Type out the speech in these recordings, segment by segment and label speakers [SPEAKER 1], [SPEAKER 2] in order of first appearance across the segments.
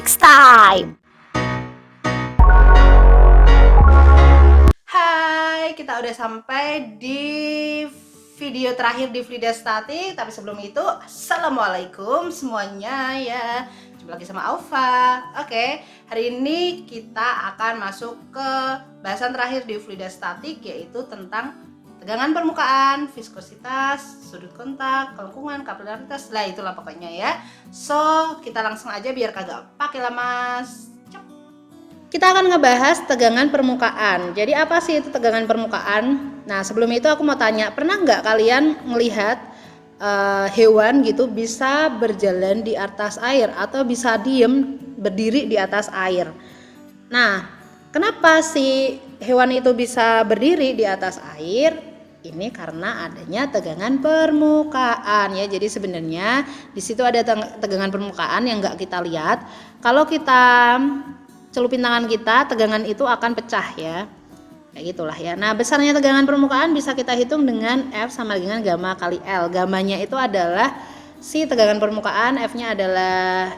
[SPEAKER 1] next time.
[SPEAKER 2] Hai, kita udah sampai di video terakhir di Fluida Statik. Tapi sebelum itu, assalamualaikum semuanya ya. Jumpa lagi sama Aufa. Oke, hari ini kita akan masuk ke bahasan terakhir di Fluida Statik, yaitu tentang tegangan permukaan, viskositas, sudut kontak, kelengkungan, kapilaritas. Lah itulah pokoknya ya. So, kita langsung aja biar kagak pakai lama. Kita akan ngebahas tegangan permukaan. Jadi apa sih itu tegangan permukaan? Nah, sebelum itu aku mau tanya, pernah nggak kalian melihat hewan gitu bisa berjalan di atas air atau bisa diem berdiri di atas air? Nah, kenapa sih hewan itu bisa berdiri di atas air? Ini karena adanya tegangan permukaan ya. Jadi sebenarnya di situ ada tegangan permukaan yang nggak kita lihat. Kalau kita celupin tangan kita, tegangan itu akan pecah ya, kayak gitulah ya. Nah, besarnya tegangan permukaan bisa kita hitung dengan F sama dengan gamma kali L. Gammanya itu adalah si tegangan permukaan, F-nya adalah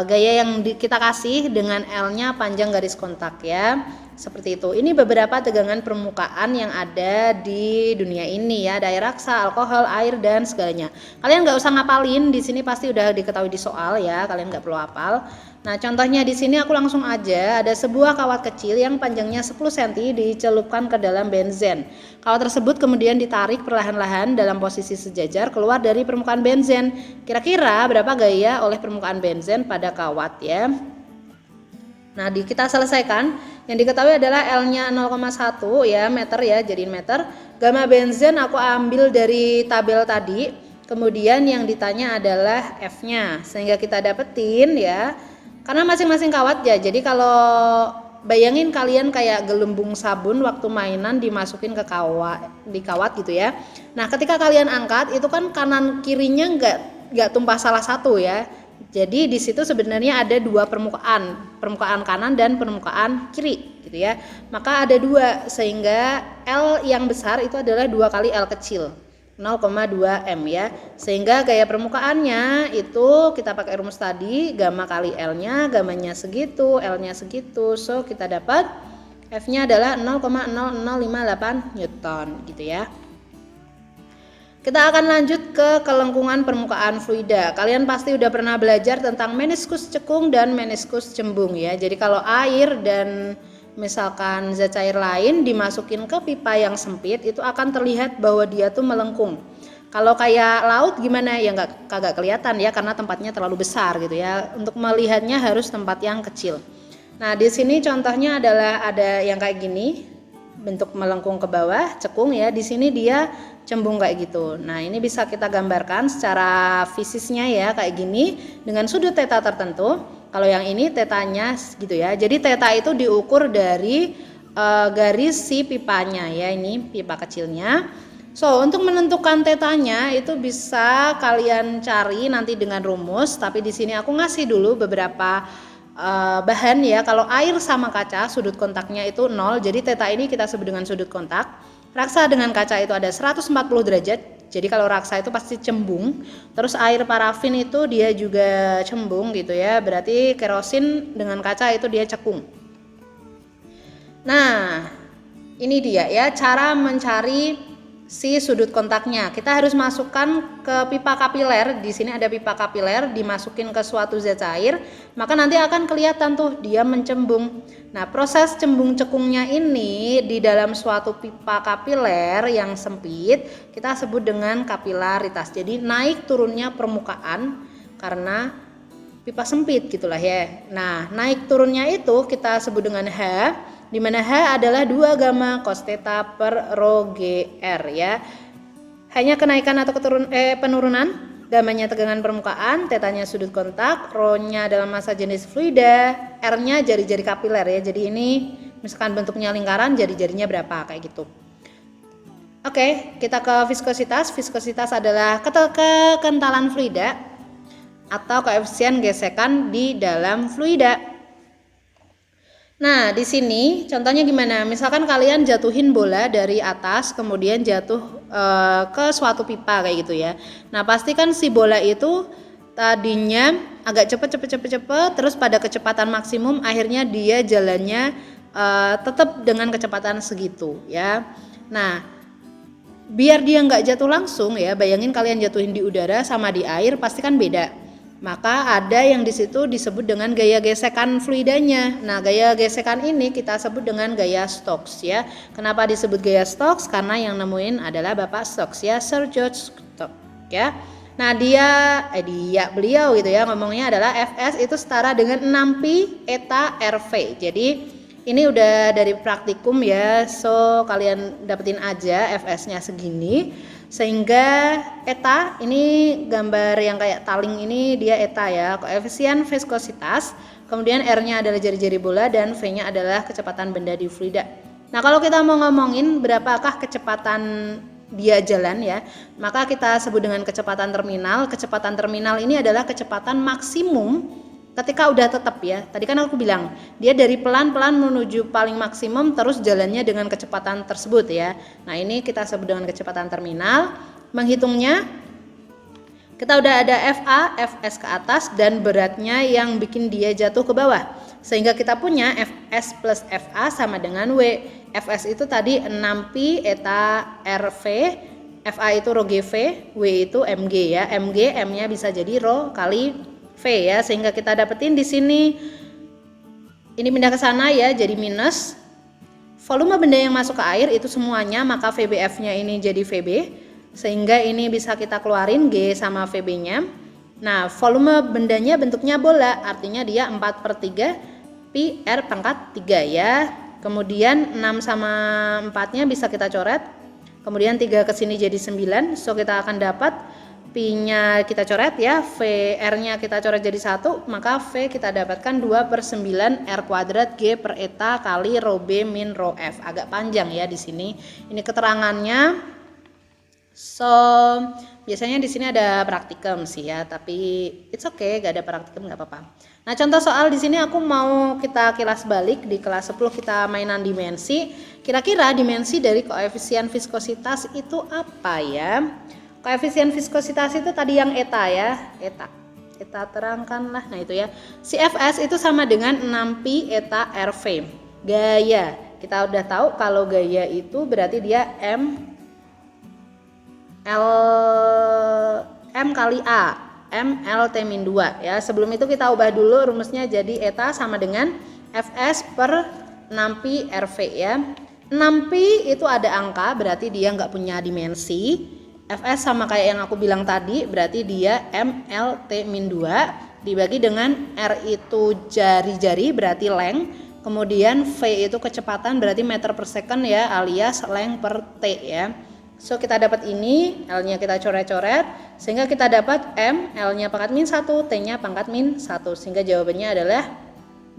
[SPEAKER 2] gaya yang kita kasih, dengan L-nya panjang garis kontak ya. Seperti itu. Ini beberapa tegangan permukaan yang ada di dunia ini ya, ada air raksa, alkohol, air dan segalanya. Kalian nggak usah ngapalin, di sini pasti udah diketahui di soal ya, kalian nggak perlu hafal. Nah, contohnya di sini aku langsung aja, ada sebuah kawat kecil yang panjangnya 10 cm dicelupkan ke dalam benzen. Kawat tersebut kemudian ditarik perlahan-lahan dalam posisi sejajar keluar dari permukaan benzen. Kira-kira berapa gaya oleh permukaan benzen pada kawat ya? Nah, kita selesaikan. Yang diketahui adalah L-nya 0,1 ya, meter ya, jadiin meter. Gamma benzen aku ambil dari tabel tadi. Kemudian yang ditanya adalah F-nya. Sehingga kita dapetin ya, karena masing-masing kawat ya. Jadi kalau bayangin kalian kayak gelembung sabun waktu mainan dimasukin ke kawat gitu ya. Nah, ketika kalian angkat itu kan kanan kirinya nggak tumpah salah satu ya. Jadi di situ sebenarnya ada dua permukaan kanan dan permukaan kiri gitu ya. Maka ada dua, sehingga L yang besar itu adalah 2 kali L kecil, 0,2 M ya. Sehingga gaya permukaannya itu kita pakai rumus tadi, gamma kali L-nya, gammanya segitu, L-nya segitu. So kita dapat F-nya adalah 0,0058 Newton gitu ya. Kita akan lanjut ke kelengkungan permukaan fluida. Kalian pasti udah pernah belajar tentang meniskus cekung dan meniskus cembung ya. Jadi kalau air dan misalkan zat cair lain dimasukin ke pipa yang sempit, itu akan terlihat bahwa dia tuh melengkung. Kalau kayak laut gimana ya, kagak kelihatan ya, karena tempatnya terlalu besar gitu ya. Untuk melihatnya harus tempat yang kecil. Nah, di sini contohnya adalah ada yang kayak gini, bentuk melengkung ke bawah, cekung ya. Di sini dia cembung kayak gitu. Nah, ini bisa kita gambarkan secara fisisnya ya, kayak gini dengan sudut theta tertentu. Kalau yang ini tetanya gitu ya. Jadi theta itu diukur dari garis si pipanya ya, ini pipa kecilnya. So, untuk menentukan tetanya itu bisa kalian cari nanti dengan rumus, tapi di sini aku ngasih dulu beberapa bahan ya. Kalau air sama kaca sudut kontaknya itu 0, jadi theta ini kita sebut dengan sudut kontak. Raksa dengan kaca itu ada 140 derajat, jadi kalau raksa itu pasti cembung. Terus air parafin itu dia juga cembung gitu ya, berarti kerosin dengan kaca itu dia cekung. Nah, ini dia ya cara mencari si sudut kontaknya. Kita harus masukkan ke pipa kapiler. Di sini ada pipa kapiler, dimasukin ke suatu zat cair, maka nanti akan kelihatan tuh dia mencembung. Nah, proses cembung cekungnya ini di dalam suatu pipa kapiler yang sempit kita sebut dengan kapilaritas. Jadi naik turunnya permukaan karena pipa sempit gitulah ya. Nah, naik turunnya itu kita sebut dengan H, di mana H adalah 2 gamma cos theta per rho GR ya. Hanya kenaikan atau penurunan, gammanya tegangan permukaan, tetanya sudut kontak, rho-nya dalam massa jenis fluida, R-nya jari-jari kapiler ya. Jadi ini misalkan bentuknya lingkaran, jari-jarinya berapa kayak gitu. Oke, kita ke viskositas. Viskositas adalah kekentalan fluida atau koefisien gesekan di dalam fluida. Nah, di sini contohnya gimana? Misalkan kalian jatuhin bola dari atas, kemudian jatuh ke suatu pipa kayak gitu ya. Nah, pastikan si bola itu tadinya agak cepet, terus pada kecepatan maksimum akhirnya dia jalannya tetap dengan kecepatan segitu ya. Nah, biar dia nggak jatuh langsung ya, bayangin kalian jatuhin di udara sama di air pasti kan beda. Maka ada yang di situ disebut dengan gaya gesekan fluidanya. Nah, gaya gesekan ini kita sebut dengan gaya Stokes ya. Kenapa disebut gaya Stokes? Karena yang nemuin adalah Bapak Stokes ya, Sir George Stokes ya. Nah, beliau gitu ya ngomongnya adalah Fs itu setara dengan 6pi eta RV. Jadi ini udah dari praktikum ya, so kalian dapetin aja Fs-nya segini. Sehingga eta ini gambar yang kayak taling ini dia eta ya, koefisien viskositas, kemudian R-nya adalah jari-jari bola dan V-nya adalah kecepatan benda di fluida. Nah, kalau kita mau ngomongin berapakah kecepatan dia jalan ya, maka kita sebut dengan kecepatan terminal. Kecepatan terminal ini adalah kecepatan maksimum ketika udah tetap ya. Tadi kan aku bilang dia dari pelan-pelan menuju paling maksimum terus jalannya dengan kecepatan tersebut ya. Nah, ini kita sebut dengan kecepatan terminal. Menghitungnya kita udah ada FA, Fs ke atas dan beratnya yang bikin dia jatuh ke bawah. Sehingga kita punya Fs plus Fa sama dengan W. Fs itu tadi 6pi eta RV, Fa itu rho GV, W itu mg ya. Mg M-nya bisa jadi rho kali V ya, sehingga kita dapetin di sini ini pindah ke sana ya, jadi minus volume benda yang masuk ke air itu semuanya, maka VBF-nya ini jadi VB, sehingga ini bisa kita keluarin G sama VB-nya. Nah, volume bendanya bentuknya bola, artinya dia 4/3 pi R pangkat 3 ya. Kemudian 6 sama 4-nya bisa kita coret, kemudian 3 ke sini jadi 9, so kita akan dapat Pi-nya kita coret ya, VR-nya kita coret jadi 1, maka V kita dapatkan 2/9 R kuadrat G per eta kali rho B min rho F. Agak panjang ya di sini. Ini keterangannya. So, biasanya di sini ada praktikum sih ya, tapi it's okay, gak ada praktikum gak apa-apa. Nah, contoh soal di sini aku mau kita kilas balik. Di kelas 10 kita mainan dimensi. Kira-kira dimensi dari koefisien viskositas itu apa ya? Koefisien viskositas itu tadi yang eta ya, eta terangkanlah. Nah, itu ya. Si Fs itu sama dengan 6pi eta RV. Gaya, kita udah tahu kalau gaya itu berarti dia M kali A, M LT min 2 ya. Sebelum itu kita ubah dulu rumusnya jadi eta sama dengan Fs per 6pi RV ya. 6pi itu ada angka, berarti dia nggak punya dimensi. Fs sama kayak yang aku bilang tadi, berarti dia MLT min 2 dibagi dengan R itu jari-jari berarti length, kemudian V itu kecepatan berarti meter per second ya, alias length per T ya. So kita dapat ini, L-nya kita coret-coret sehingga kita dapat M, L-nya pangkat min 1, T-nya pangkat min 1, sehingga jawabannya adalah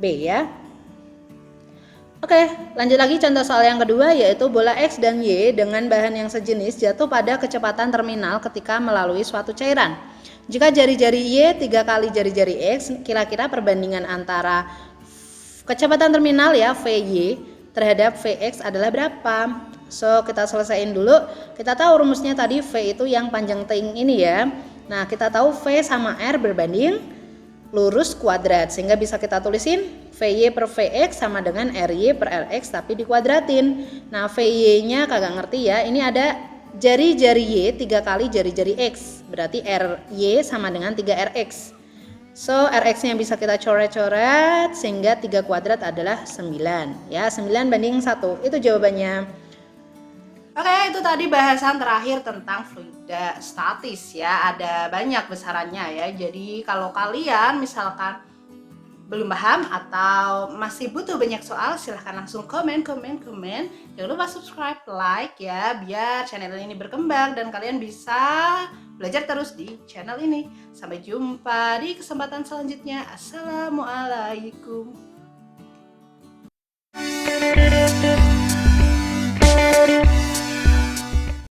[SPEAKER 2] B ya. Oke, lanjut lagi contoh soal yang kedua, yaitu bola X dan Y dengan bahan yang sejenis jatuh pada kecepatan terminal ketika melalui suatu cairan. Jika jari-jari Y 3 kali jari-jari X, kira-kira perbandingan antara kecepatan terminal ya VY terhadap Vx adalah berapa? So, kita selesaiin dulu. Kita tahu rumusnya tadi V itu yang panjang ting ini ya. Nah, kita tahu V sama R berbanding lurus kuadrat, sehingga bisa kita tulisin VY per Vx sama dengan RY per Rx tapi dikuadratin. Nah, VY-nya kagak ngerti ya. Ini ada jari-jari Y 3 kali jari-jari X, berarti RY sama dengan 3Rx. So, Rx-nya bisa kita coret-coret sehingga 3 kuadrat adalah 9 ya. 9 banding 1, itu jawabannya. Oke, itu tadi bahasan terakhir tentang fluida statis ya. Ada banyak besarannya ya. Jadi kalau kalian misalkan belum paham atau masih butuh banyak soal, silahkan langsung komen. Jangan lupa subscribe, like ya, biar channel ini berkembang dan kalian bisa belajar terus di channel ini. Sampai jumpa di kesempatan selanjutnya. Assalamualaikum.